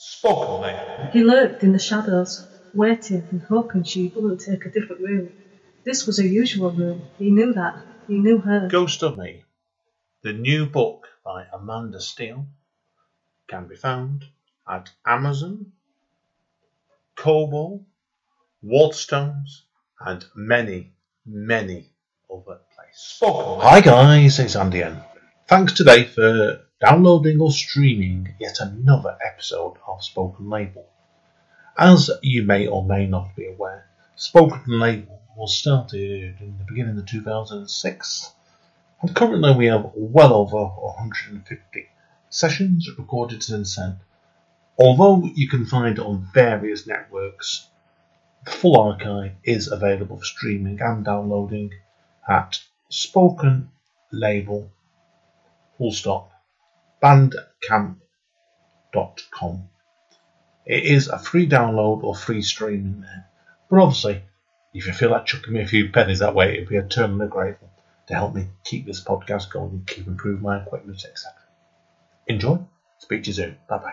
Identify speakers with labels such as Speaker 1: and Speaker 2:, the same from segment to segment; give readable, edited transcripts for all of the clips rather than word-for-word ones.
Speaker 1: Spoken label.
Speaker 2: He lurked in the shadows, waiting and hoping she wouldn't take a different route. This was her usual room. He knew that. He knew her.
Speaker 1: Ghost of Me, the new book by Amanda Steele, can be found at Amazon, Kobo, Waterstones, and many, many other places. Hi guys, it's Andy N. Thanks today for downloading or streaming yet another episode of Spoken Label. As you may or may not be aware, Spoken Label was started in the beginning of 2006, and currently we have well over 150 sessions recorded since then. Although you can find it on various networks, the full archive is available for streaming and downloading at spokenlabel.bandcamp.com. It is a free download or free streaming there, but obviously, if you feel like chucking me a few pennies that way, it'd be eternally grateful to help me keep this podcast going and keep improving my equipment, etc. Enjoy. Speak to you soon. Bye bye.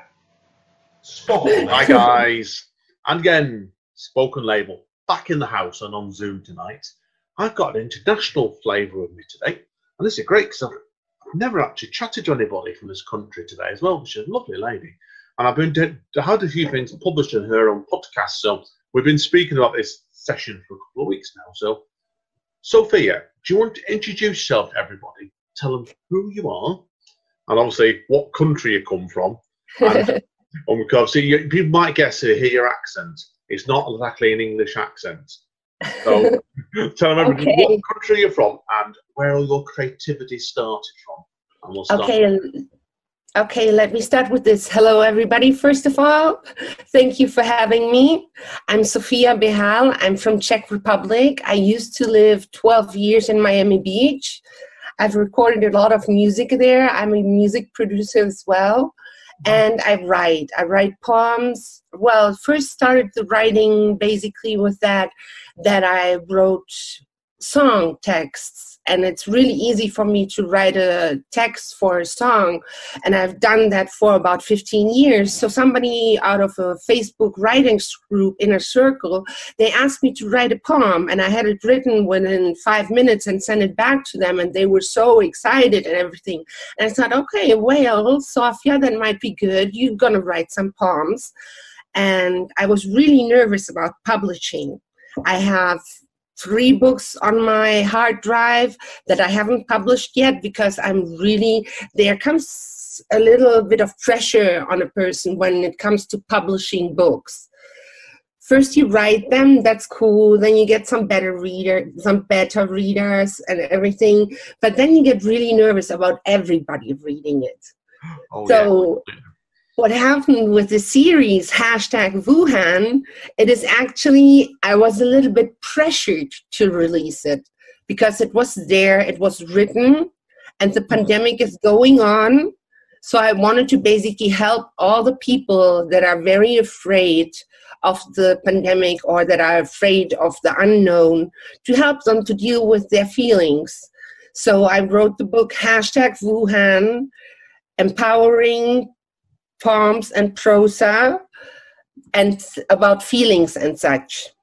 Speaker 3: Hi guys, and again, Spoken Label back in the house and on Zoom tonight. I've got an international flavour with me today, and this is great because I've never actually chatted to anybody from this country today as well. She's a lovely lady, and I've been had a few things published in her own podcast, so we've been speaking about this session for a couple of weeks now. So, Sophia, do you want to introduce yourself to everybody? Tell them who you are, and obviously what country you come from. And because people might guess to hear your accent. It's not exactly an English accent. So tell them everybody what country you're from and where all your creativity started from. And we'll start.
Speaker 4: Okay, let me start with this. Hello, everybody. First of all, thank you for having me. I'm Sophia Behal. I'm from Czech Republic. I used to live 12 years in Miami Beach. I've recorded a lot of music there. I'm a music producer as well. And I write poems. Well, first started the writing basically with that I wrote song texts. And it's really easy for me to write a text for a song. And I've done that for about 15 years. So somebody out of a Facebook writing group in a circle, they asked me to write a poem. And I had it written within 5 minutes and sent it back to them. And they were so excited and everything. And I thought, okay, well, Sophia, that might be good. You're going to write some poems. And I was really nervous about publishing. I have 3 books on my hard drive that I haven't published yet because there comes a little bit of pressure on a person when it comes to publishing books. First you write them, that's cool, then you get some better readers and everything, but then you get really nervous about everybody reading it. What happened with the series #Wuhan, it is actually, I was a little bit pressured to release it because it was there, it was written, and the pandemic is going on. So I wanted to basically help all the people that are very afraid of the pandemic or that are afraid of the unknown, to help them to deal with their feelings. So I wrote the book #Wuhan, empowering poems and prosa and about feelings and such.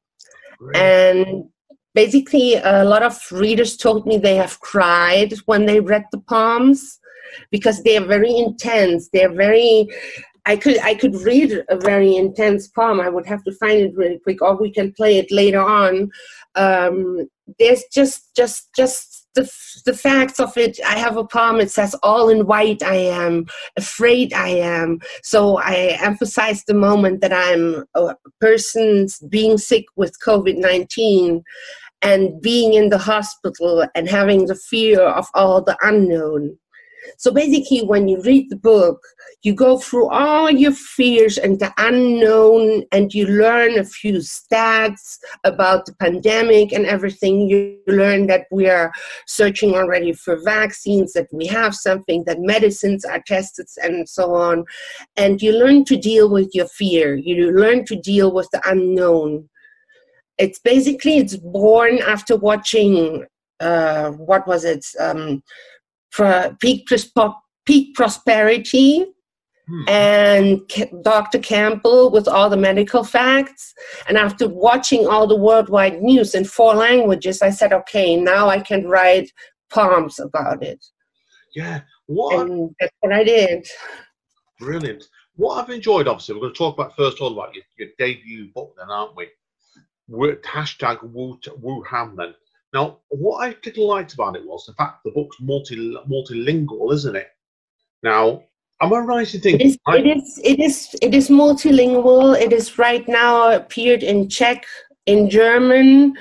Speaker 3: Great.
Speaker 4: And basically a lot of readers told me they have cried when they read the poems because they are very intense. They're very, I could read a very intense poem. I would have to find it really quick, or we can play it later on. There's just the facts of it. I have a poem, it says, all in white I am, afraid I am. So I emphasize the moment that I'm a person being sick with COVID-19 and being in the hospital and having the fear of all the unknown. So basically, when you read the book, you go through all your fears and the unknown, and you learn a few stats about the pandemic and everything. You learn that we are searching already for vaccines, that we have something, that medicines are tested, and so on. And you learn to deal with your fear. You learn to deal with the unknown. It's born after watching, Peak Prosperity and Dr. Campbell with all the medical facts. And after watching all the worldwide news in 4 languages, I said, okay, now I can write poems about it.
Speaker 3: Yeah.
Speaker 4: And that's what I did.
Speaker 3: Brilliant. What I've enjoyed, obviously, we're going to talk about first all about your debut book then, aren't we? Hashtag Wuhan then. Now, what I particularly liked about it was the fact the book's multilingual, isn't it? Now, am I right in thinking?
Speaker 4: It is multilingual. It is right now appeared in Czech, in German.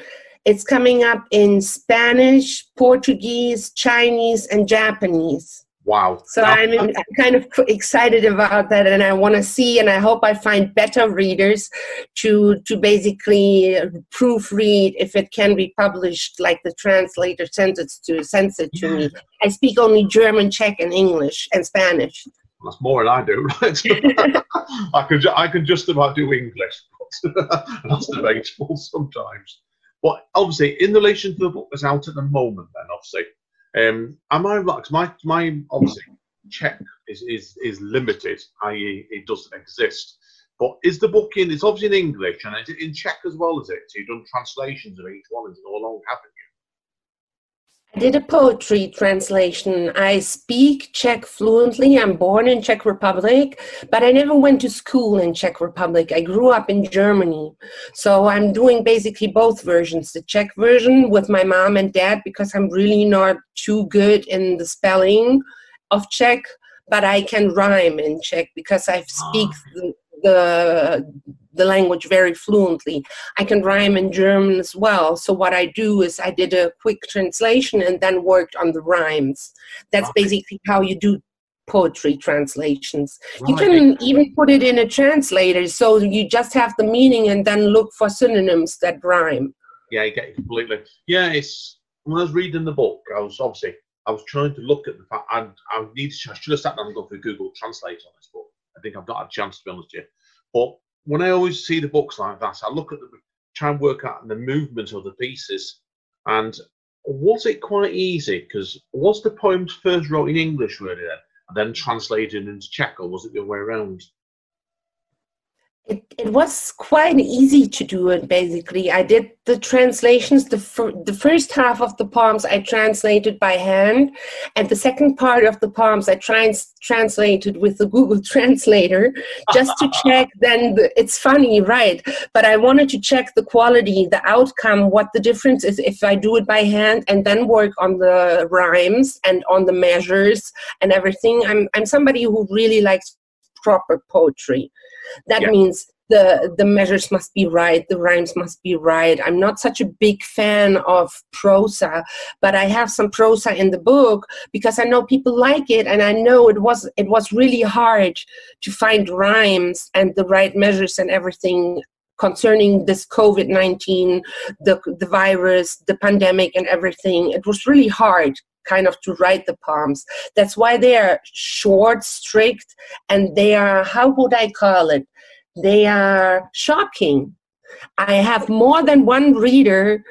Speaker 4: It's coming up in Spanish, Portuguese, Chinese, and Japanese.
Speaker 3: Wow.
Speaker 4: So I'm kind of excited about that, and I want to see, and I hope I find better readers to basically proofread if it can be published like the translator sends it to me. I speak only German, Czech, and English, and Spanish.
Speaker 3: That's more than I do, right? I can just about do English. That's debatable sometimes. But obviously, in relation to the book that's out at the moment, then obviously, am I right? Because my obviously Czech is limited, i.e., it doesn't exist. But is the book in? It's obviously in English, and is it in Czech as well? Is it? So you've done translations of each one, is it all along, haven't you?
Speaker 4: I did a poetry translation. I speak Czech fluently. I'm born in Czech Republic, but I never went to school in Czech Republic. I grew up in Germany. So I'm doing basically both versions, the Czech version with my mom and dad, because I'm really not too good in the spelling of Czech, but I can rhyme in Czech because I speak the language very fluently. I can rhyme in German as well. So what I do is I did a quick translation and then worked on the rhymes. That's basically how you do poetry translations. You can even put it in a translator, so you just have the meaning and then look for synonyms that rhyme.
Speaker 3: Yeah, I get it completely. Yeah, it's when I was reading the book, I was trying to look at the fact, and I should have sat down and gone through Google Translate on this book. I think I've not had a chance, to be honest with you. But when I always see the books like that, I look at them, try and work out the movement of the pieces. And was it quite easy? Because was the poems first wrote in English, really, and then translated into Czech, or was it the other way around?
Speaker 4: It was quite easy to do it, basically. I did the translations, the first half of the poems I translated by hand, and the second part of the poems I translated with the Google Translator, just to check then, it's funny, right? But I wanted to check the quality, the outcome, what the difference is if I do it by hand and then work on the rhymes and on the measures and everything. I'm somebody who really likes proper poetry. That means the measures must be right, the rhymes must be right. I'm not such a big fan of prosa, but I have some prosa in the book because I know people like it, and I know it was really hard to find rhymes and the right measures and everything concerning this COVID-19, the virus, the pandemic and everything. It was really hard kind of to write the poems. That's why they are short, strict, and they are, how would I call it? They are shocking. I have more than one reader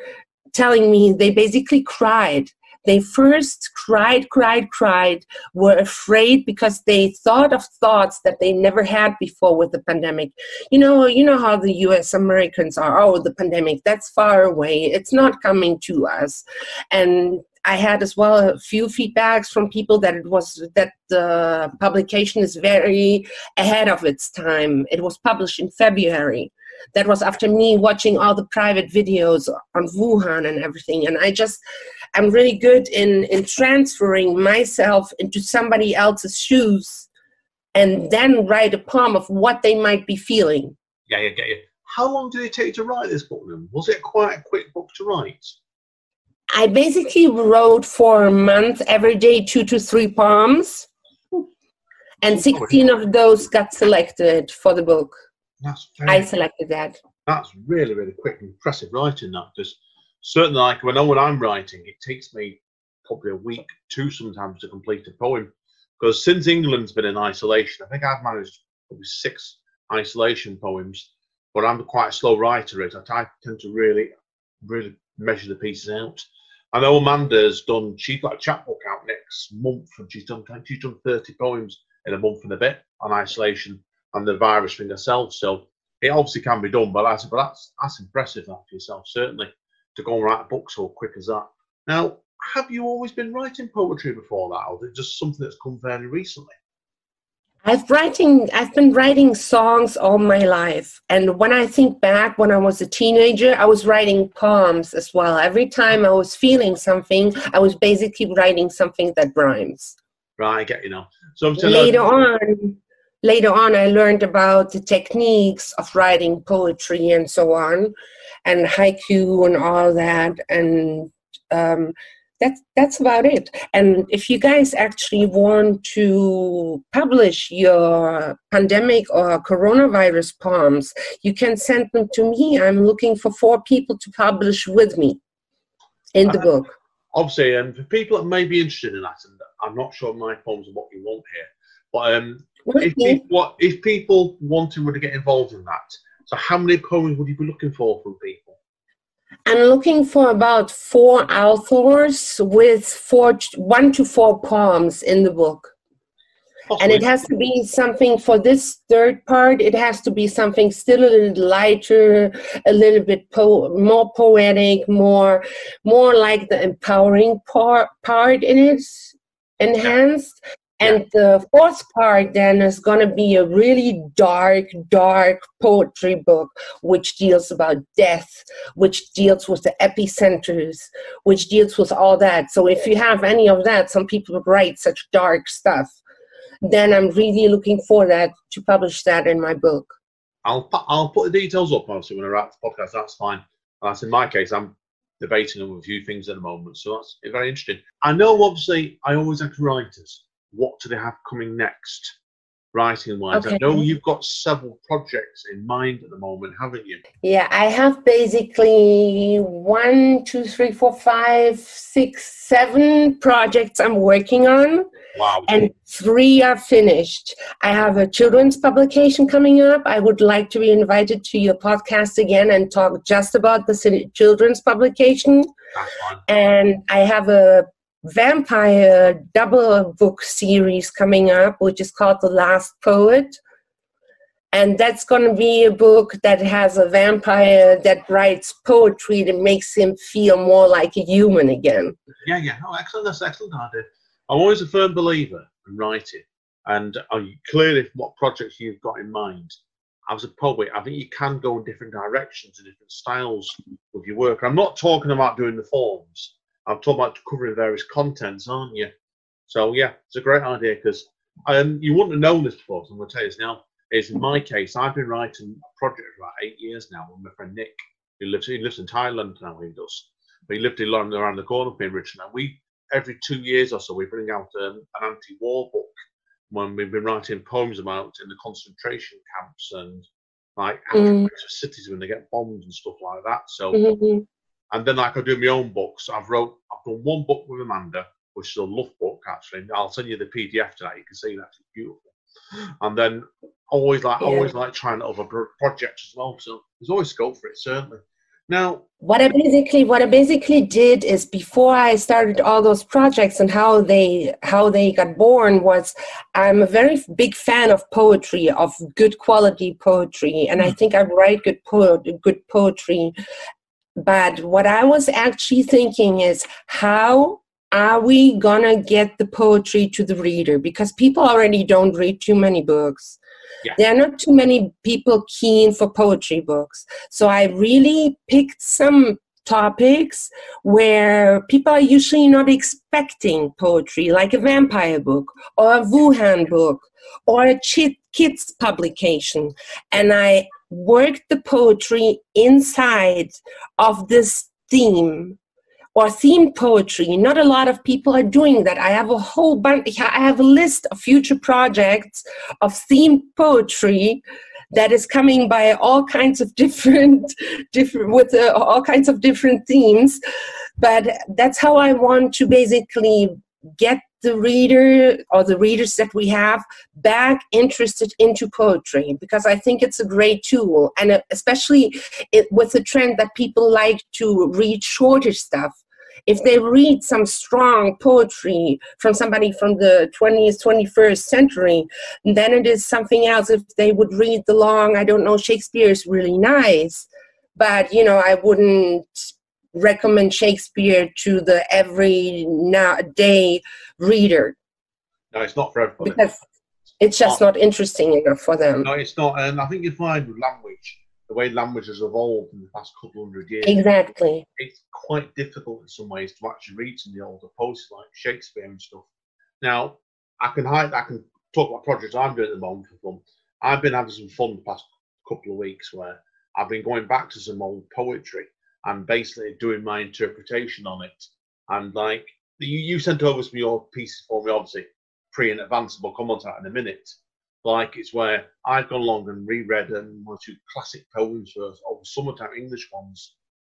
Speaker 4: telling me they basically cried. They first cried, were afraid because they thought of thoughts that they never had before with the pandemic. You know how the US Americans are, oh, the pandemic, that's far away. It's not coming to us. And I had as well a few feedbacks from people that the publication is very ahead of its time. It was published in February. That was after me watching all the private videos on Wuhan and everything. And I'm really good in transferring myself into somebody else's shoes and then write a poem of what they might be feeling.
Speaker 3: Yeah, I get you. How long did it take to write this book then? Was it quite a quick book to write?
Speaker 4: I basically wrote for a month, every day 2 to 3 poems, and 16 of those got selected for the book. I selected that.
Speaker 3: That's really, really quick and impressive writing, that. Because certainly, like when I'm writing, it takes me probably a week, 2 sometimes, to complete a poem. Because since England's been in isolation, I think I've managed probably 6 isolation poems, but I'm quite a slow writer. I tend to really, really measure the pieces out. I know Amanda's she's got a chapbook out next month, and she's done 30 poems in a month and a bit on isolation and the virus thing herself. So it obviously can be done, but that's impressive that for yourself, certainly, to go and write a book so quick as that. Now, have you always been writing poetry before that, or is it just something that's come fairly recently?
Speaker 4: I've been writing songs all my life. And when I think back, when I was a teenager, I was writing poems as well. Every time I was feeling something, I was basically writing something that rhymes.
Speaker 3: Right, I get you now. So
Speaker 4: later on, I learned about the techniques of writing poetry and so on, and haiku and all that. And that's about it. And if you guys actually want to publish your pandemic or coronavirus poems, you can send them to me. I'm looking for 4 people to publish with me in the book.
Speaker 3: Obviously, and for people that may be interested in that, and I'm not sure my poems are what you want here, but if people wanted to get involved in that, so how many poems would you be looking for from people?
Speaker 4: I'm looking for about 4 authors with 1 to 4 poems in the book. Possibly. And it has to be something, for this third part, it has to be something still a little lighter, a little bit more poetic, more like the empowering part in it, enhanced. Yeah. And the 4th part then is going to be a really dark poetry book, which deals about death, which deals with the epicenters, which deals with all that. So if you have any of that, some people write such dark stuff, then I'm really looking for that, to publish that in my book.
Speaker 3: I'll put the details up, obviously, when I write the podcast. That's fine. That's in my case. I'm debating on a few things at the moment, so that's very interesting. I know, obviously, I always ask writers, what do they have coming next, writing-wise? Okay. I know you've got several projects in mind at the moment, haven't you?
Speaker 4: Yeah, I have basically 1, 2, 3, 4, 5, 6, 7 projects I'm working on.
Speaker 3: Wow.
Speaker 4: And 3 are finished. I have a children's publication coming up. I would like to be invited to your podcast again and talk just about the children's publication.
Speaker 3: That's fine.
Speaker 4: And I have a vampire double book series coming up, which is called The Last Poet. And that's going to be a book that has a vampire that writes poetry that makes him feel more like a human again.
Speaker 3: Yeah. Oh, excellent. That's an excellent idea. I'm always a firm believer in writing. And clearly, what projects you've got in mind, as a poet, I think you can go in different directions and different styles with your work. I'm not talking about doing the forms. I'm talking about covering various contents, aren't you? So, yeah, it's a great idea, because you wouldn't have known this before, so I'm going to tell you this now. Is in my case, I've been writing a project for about 8 years now with my friend Nick, who lives in Thailand now, he does. But he lived in London, around the corner from Richmond. And every 2 years or so, we bring out an anti-war book when we've been writing poems about in the concentration camps and like cities when they get bombed and stuff like that. So, and then I do my own books. I've done 1 book with Amanda, which is a love book actually. I'll send you the PDF tonight. You can see that, it's beautiful. And then always like trying other projects as well. So there's always scope for it, certainly. Now,
Speaker 4: what I basically did is, before I started all those projects and how they got born, was I'm a very big fan of poetry, of good quality poetry, and I think I write good poetry. But what I was actually thinking is, how are we gonna get the poetry to the reader? Because people already don't read too many books.
Speaker 3: Yeah.
Speaker 4: There are not too many people keen for poetry books. So I really picked some topics where people are usually not expecting poetry, like a vampire book or a Wuhan book or a kids publication. And I worked the poetry inside of this theme, or theme poetry. Not a lot of people are doing that. I have a whole bunch, I have a list of future projects of theme poetry that is coming by all kinds of different all kinds of different themes. But that's how I want to basically get the reader, or the readers that we have, back interested into poetry, because I think it's a great tool. And especially with the trend that people like to read shorter stuff, If they read some strong poetry from somebody from the 20th, 21st century, then it is something else. If they would read the long, I don't know, Shakespeare is really nice, but, you know, I wouldn't recommend Shakespeare to the everyday reader.
Speaker 3: No, it's not for everybody.
Speaker 4: Because it's just not interesting enough for them.
Speaker 3: No, it's not. And I think you find with language, the way language has evolved in the past couple of 100 years.
Speaker 4: Exactly.
Speaker 3: It's quite difficult in some ways to actually read some of the older poets like Shakespeare and stuff. Now, I can talk about projects I'm doing at the moment for fun. I've been having some fun the past couple of weeks where I've been going back to some old poetry and basically doing my interpretation on it. And like, you sent over some of your pieces for me, obviously, pre in advance, we'll come on to that in a minute. Like, it's where I've gone along and reread one or two classic poems for over summertime English ones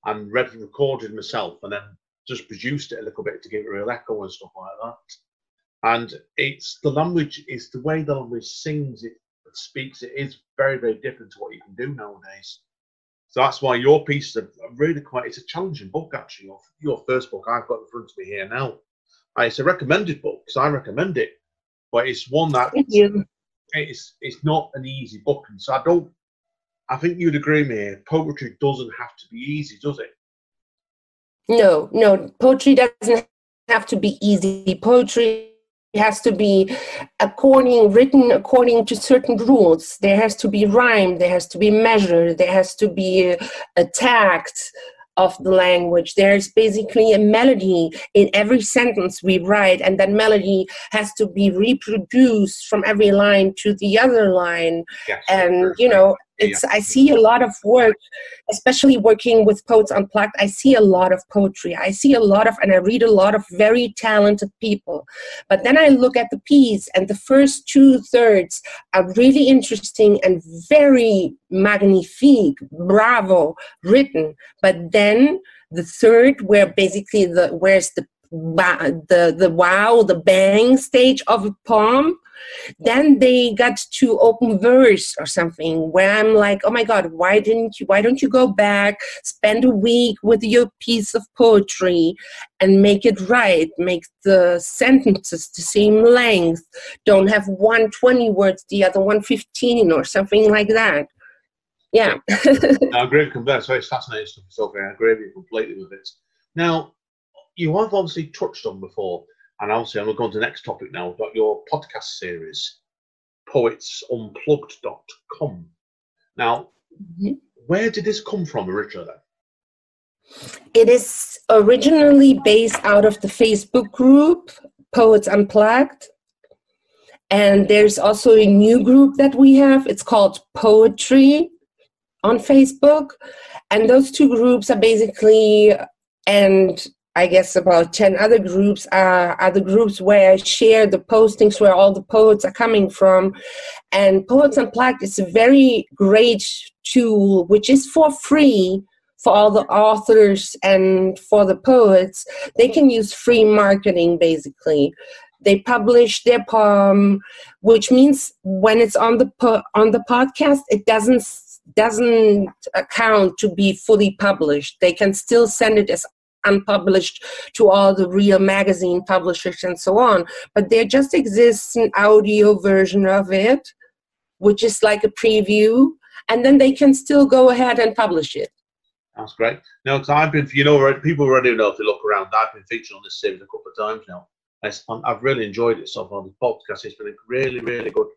Speaker 3: and recorded myself and then just produced it a little bit to give it a real echo and stuff like that. And it's the language, it's the way the language sings, it speaks, it is very, very different to what you can do nowadays. So that's why your pieces are really it's a challenging book, actually. Your first book I've got in front of me here now. It's a recommended book, because I recommend it. But it's one that it's not an easy book. And so I think you'd agree with me here, poetry doesn't have to be easy, does it?
Speaker 4: No, poetry doesn't have to be easy. Poetry has to be written according to certain rules. There has to be rhyme, there has to be measure, there has to be a tact of the language. There's basically a melody in every sentence we write, and that melody has to be reproduced from every line to the other line. Yes, and you know, I see a lot of work, especially working with Poets Unplugged. I see a lot of poetry. I read a lot of very talented people. But then I look at the piece, and the first 2/3 are really interesting and very magnifique, bravo, written. But then the third, where basically where's the wow, the bang stage of a poem, then they got to open verse or something where I'm like, oh my God, why don't you go back, spend a week with your piece of poetry and make it right, make the sentences the same length, don't have one 20 words, the other one 15 or something like that. Yeah.
Speaker 3: I agree with you. That's very fascinating stuff, Sophia. I agree with you completely with it. Now, you have obviously touched on before, and obviously I'm going to go on to the next topic now, about your podcast series, poetsunplugged.com. Now, where did this come from originally?
Speaker 4: It is originally based out of the Facebook group, Poets Unplugged. And there's also a new group that we have. It's called Poetry on Facebook. And those two groups are basically, and I guess about 10 other groups are the groups where I share the postings where all the poets are coming from. And Poets Unplugged is a very great tool, which is for free for all the authors and for the poets. They can use free marketing, basically. They publish their poem, which means when it's on the podcast, it doesn't account to be fully published. They can still send it as unpublished to all the real magazine publishers and so on, but there just exists an audio version of it, which is like a preview, and then they can still go ahead and publish it.
Speaker 3: That's great. No, because I've been, people already know if they look around, I've been featured on this series a couple of times now. I've really enjoyed it so far. The podcast, it's been a really, really good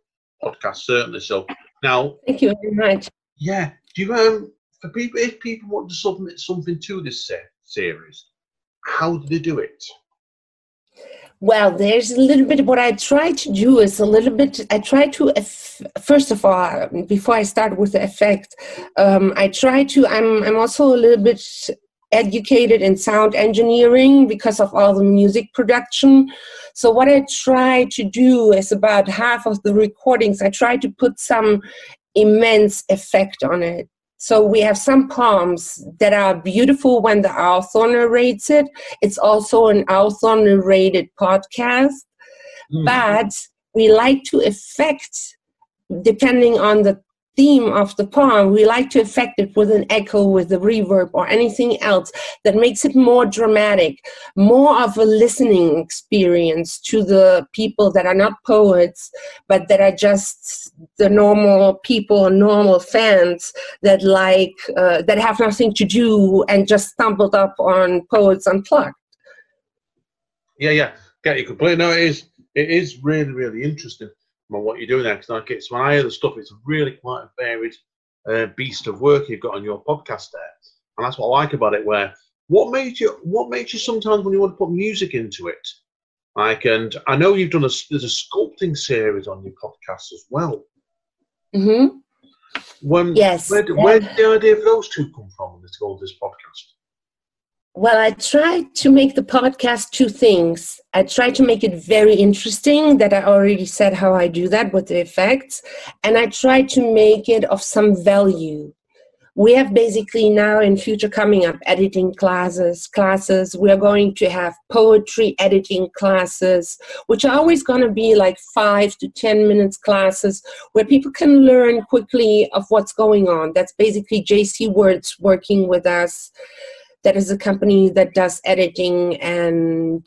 Speaker 3: podcast, certainly. So now,
Speaker 4: thank you very much.
Speaker 3: Yeah, do you for people, if people want to submit something to this series, how do they do it?
Speaker 4: Well, there's a little bit, what I try to do is first of all, before I start with the effect, I'm also a little bit educated in sound engineering because of all the music production. So what I try to do is about half of the recordings, I try to put some immense effect on it. So we have some poems that are beautiful when the author narrates it. It's also an author narrated podcast, but we like to affect, depending on the theme of the poem, we like to affect it with an echo, with a reverb, or anything else that makes it more dramatic, more of a listening experience to the people that are not poets, but that are just the normal people, normal fans that like that have nothing to do and just stumbled up on Poets Unplugged.
Speaker 3: Yeah, get you completely. No, it is really, really interesting on what you're doing there. Because like it's when I hear the stuff, it's really quite a varied beast of work you've got on your podcast there, and that's what I like about it. Where what made you sometimes when you want to put music into it, like, and I know you've done there's a sculpting series on your podcast as well.
Speaker 4: Mm-hmm. Yes.
Speaker 3: Where did the idea of those two come from? Let's go to this podcast.
Speaker 4: Well, I tried to make the podcast two things. I tried to make it very interesting, that I already said how I do that with the effects, and I tried to make it of some value. We have basically now in future coming up editing classes. We are going to have poetry editing classes, which are always going to be like 5 to 10 minutes classes where people can learn quickly of what's going on. That's basically JC Words working with us. That is a company that does editing and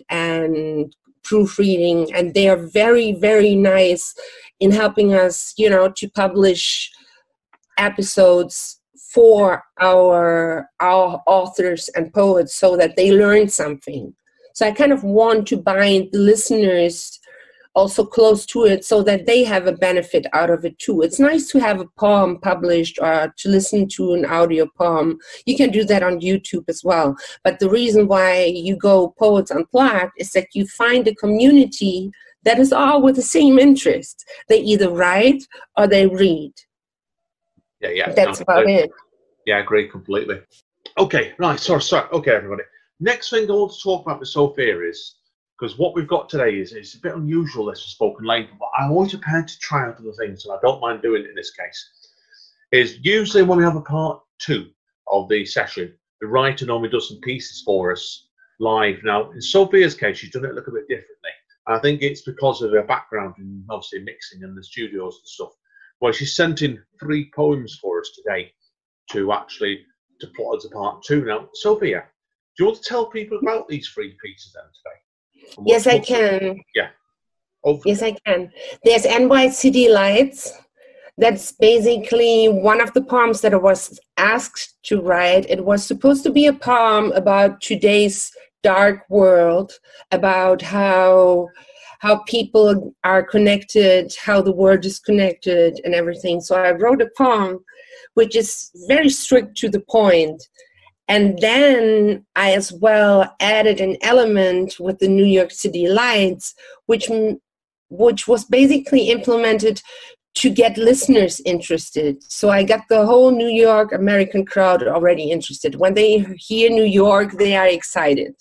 Speaker 4: proofreading, and they are very, very nice in helping us, to publish episodes for our authors and poets so that they learn something. So I kind of want to bind the listeners also close to it so that they have a benefit out of it too. It's nice to have a poem published or to listen to an audio poem. You can do that on YouTube as well. But the reason why you go Poets Unplugged is that you find a community that is all with the same interest. They either write or they read.
Speaker 3: Yeah.
Speaker 4: That's about it.
Speaker 3: Yeah, I agree completely. Okay, right, sorry. Okay, everybody. Next thing I want to talk about with Sophia is, because what we've got today is a bit unusual, this for spoken language, but I'm always prepared to try out other things, and I don't mind doing it in this case. Is usually when we have a part 2 of the session, the writer normally does some pieces for us live. Now, in Sophia's case, she's done it a little bit differently. I think it's because of her background in obviously mixing in the studios and stuff. Well, she sent in 3 poems for us today to put as a part 2. Now, Sophia, do you want to tell people about these 3 pieces then today?
Speaker 4: Yes, I can.
Speaker 3: Yeah.
Speaker 4: Yes, I can. There's NUCity Lights. That's basically one of the poems that I was asked to write. It was supposed to be a poem about today's dark world, about how people are connected, how the world is connected and everything. So I wrote a poem which is very strict to the point. And then I as well added an element with the NUCity Lights, which was basically implemented to get listeners interested. So I got the whole New York American crowd already interested. When they hear New York, they are excited.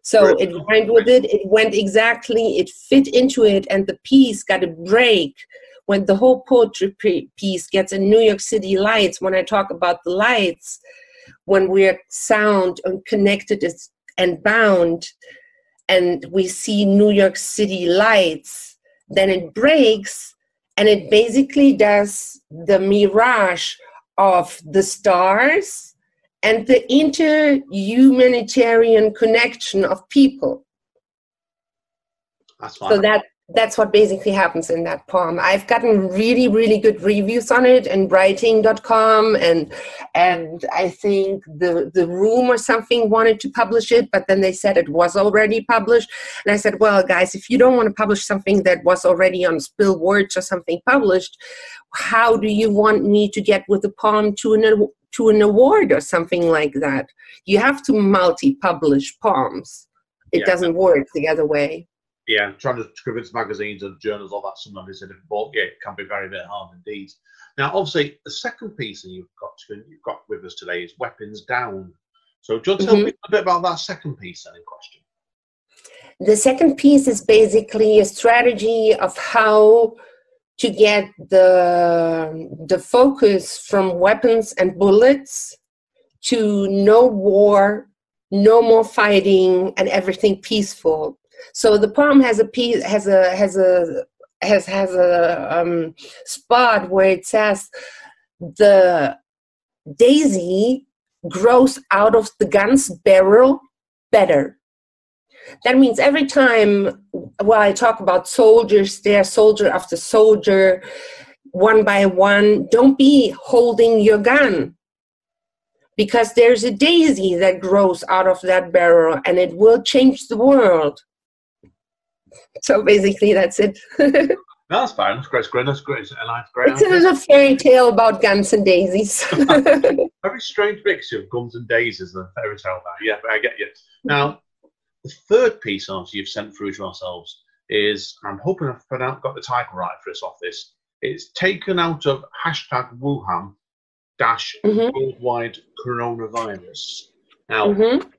Speaker 4: So it rhymed with it. It went exactly, it fit into it, and the piece got a break. When the whole poetry piece gets a NUCity Lights, when I talk about the lights, when we're sound and connected and bound, and we see NUCity Lights, then it breaks, and it basically does the mirage of the stars and the inter-humanitarian connection of people.
Speaker 3: That's fine.
Speaker 4: So that's what basically happens in that poem. I've gotten really, really good reviews on it and writing.com, and I think the Room or something wanted to publish it, but then they said it was already published. And I said, well, guys, if you don't want to publish something that was already on Spill Words or something published, how do you want me to get with the poem to an award or something like that? You have to multi-publish poems. It doesn't work the other way.
Speaker 3: Yeah, trying to convince magazines and journals, all that sometimes is a difficult. Yeah, it can be very, very hard indeed. Now, obviously, the second piece that you've got with us today is Weapons Down. So, do you want to tell me a bit about that second piece then in question?
Speaker 4: The second piece is basically a strategy of how to get the focus from weapons and bullets to no war, no more fighting, and everything peaceful. So the poem has a has a spot where it says the daisy grows out of the gun's barrel better. That means every time while I talk about soldiers, they're soldier after soldier, one by one, don't be holding your gun, because there's a daisy that grows out of that barrel and it will change the world. So basically that's it.
Speaker 3: That's fine. That's great. That's great. And that's great.
Speaker 4: It's a little fairy tale about guns and daisies.
Speaker 3: Very strange mixture of guns and daisies and a fairy tale now. Yeah, but I get you. Now, the third piece you've sent through to ourselves is, I'm hoping I've got the title right for us off this. It's taken out of hashtag Wuhan worldwide coronavirus. Now,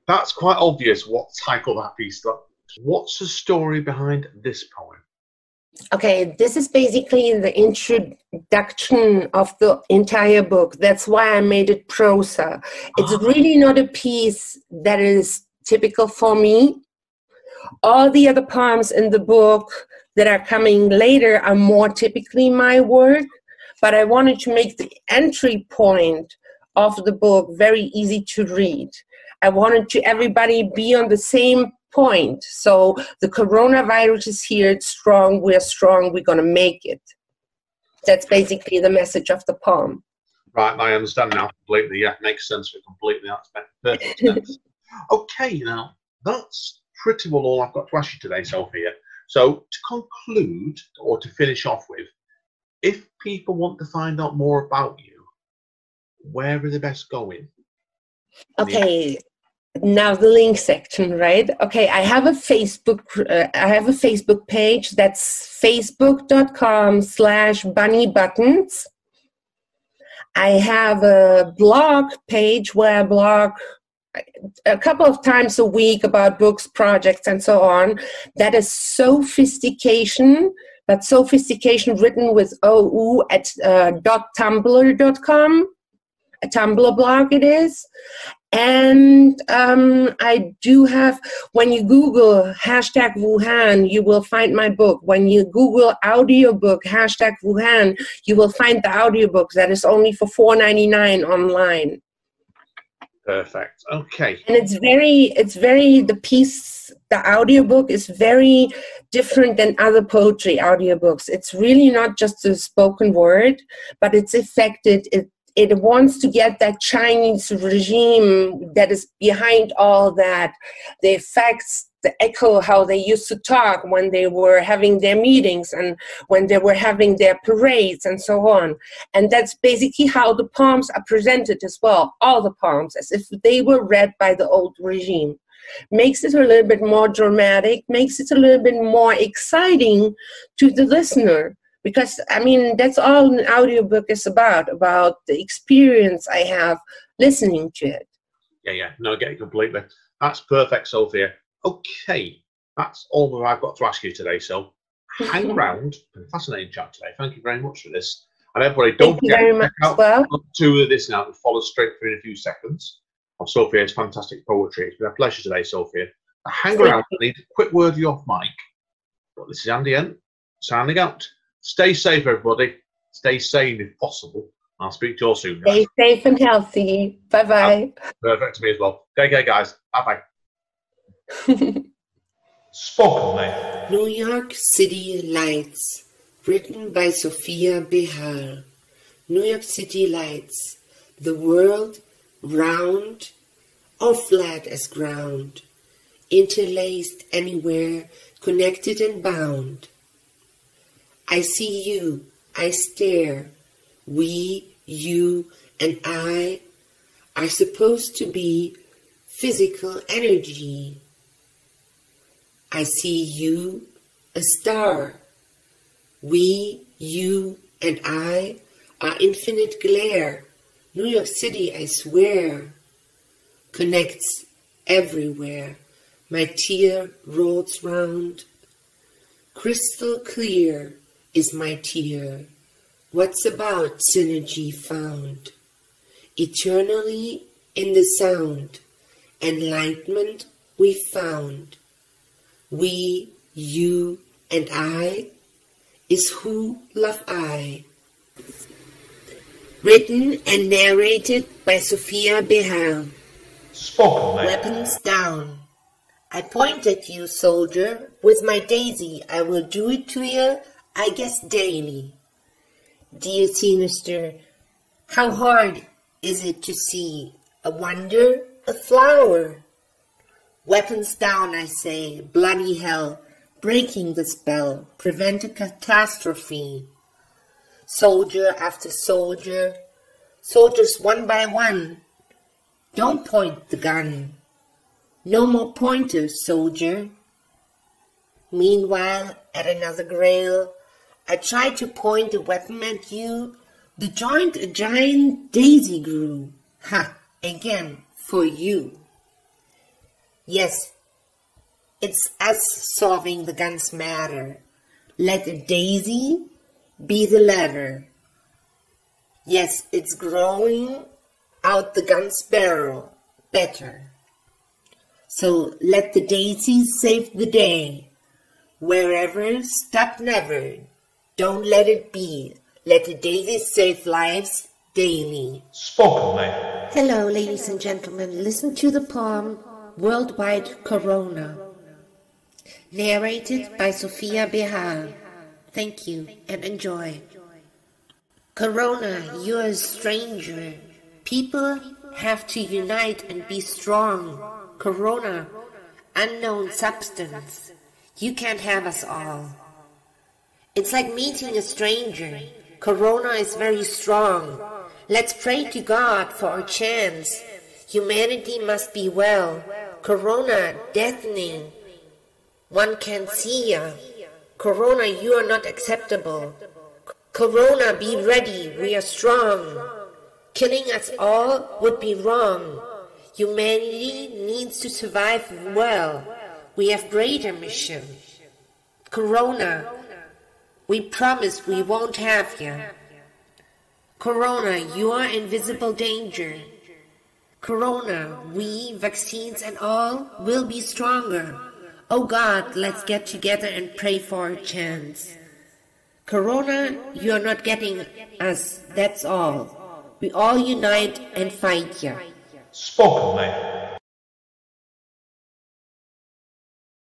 Speaker 3: that's quite obvious what title that piece got. What's the story behind this poem?
Speaker 4: Okay, this is basically the introduction of the entire book. That's why I made it prosa. It's really not a piece that is typical for me. All the other poems in the book that are coming later are more typically my work, but I wanted to make the entry point of the book very easy to read. I wanted to everybody be on the same point. So the coronavirus is here, it's strong, we're going to make it. That's basically the message of the poem.
Speaker 3: Right, I understand now completely. Yeah, makes sense completely. That's perfect sense. Okay, now that's pretty well all I've got to ask you today, Sophia. So to conclude, or to finish off with, if people want to find out more about you, where are they best going?
Speaker 4: Okay. Now the link section, right? Okay, I have a Facebook page. That's facebook.com/bunnybuttons. I have a blog page where I blog a couple of times a week about books, projects, and so on. That is Souphistication, but Souphistication written with OU at .tumblr.com. A Tumblr blog it is. And I do have, when you Google hashtag Wuhan, you will find my book. When you Google audiobook hashtag Wuhan, you will find the audiobook that is only for $4.99 online.
Speaker 3: Perfect. Okay.
Speaker 4: And the audiobook is very different than other poetry audiobooks. It's really not just a spoken word, but it's affected. It wants to get that Chinese regime that is behind all that, the effects, the echo, how they used to talk when they were having their meetings and when they were having their parades and so on. And that's basically how the poems are presented as well, all the poems, as if they were read by the old regime. Makes it a little bit more dramatic, makes it a little bit more exciting to the listener. Because, I mean, that's all an audiobook is about the experience I have listening to it.
Speaker 3: Yeah. No, I get it completely. That's perfect, Sophia. Okay, that's all that I've got to ask you today. So hang around. Been a fascinating chat today. Thank you very much for this. And everybody, don't forget to check out to this now and follow straight through in a few seconds of Sophia's fantastic poetry. It's been a pleasure today, Sophia. Hang around. I need a quick word of you off mic. But this is Andy N, signing out. Stay safe, everybody. Stay sane if possible. I'll speak to you all soon, guys.
Speaker 4: Stay safe and healthy. Bye-bye.
Speaker 3: Perfect to me as well. Okay, guys. Bye-bye.
Speaker 1: Spoken Layer.
Speaker 4: New York City Lights. Written by Sophia Behal. New York City Lights. The world round or flat as ground. Interlaced anywhere, connected and bound. I see you, I stare. We, you, and I are supposed to be physical energy. I see you, a star. We, you, and I are infinite glare. New York City, I swear, connects everywhere. My tear rolls round. Crystal clear is my tear. What's about synergy found? Eternally in the sound, enlightenment we found. We, you, and I, is Who Love I? Written and narrated by Sophia Behal.
Speaker 1: Spoken Label.
Speaker 4: Weapons down. I point at you, soldier, with my daisy. I will do it to you, I guess, daily. Dear sinister, how hard is it to see a wonder, a flower? Weapons down, I say, bloody hell, breaking the spell, prevent a catastrophe. Soldier after soldier, soldiers one by one, don't point the gun. No more pointers, soldier. Meanwhile, at another grail, I tried to point a weapon at you. The joint a giant daisy grew. Ha! Again, for you. Yes, it's us solving the gun's matter. Let the daisy be the letter. Yes, it's growing out the gun's barrel better. So let the daisy save the day. Wherever, stop never. Don't let it be. Let the daisy save lives daily.
Speaker 1: Spoken Label.
Speaker 4: Hello, ladies and gentlemen. Listen to the poem Worldwide Corona. Narrated by Sophia Behal. Thank you and enjoy. Corona, you're a stranger. People have to unite and be strong. Corona, unknown substance. You can't have us all. It's like meeting a stranger. Corona is very strong. Let's pray to God for a chance. Humanity must be well. Corona, deafening. One can't see ya. Corona, you are not acceptable. Corona, be ready, we are strong. Killing us all would be wrong. Humanity needs to survive well. We have greater mission. Corona, we promise we won't have you. Corona, you are invisible danger. Corona, we, vaccines and all, will be stronger. Oh God, let's get together and pray for a chance. Corona, you are not getting us, that's all. We all unite and fight ya.
Speaker 1: Spoken Label.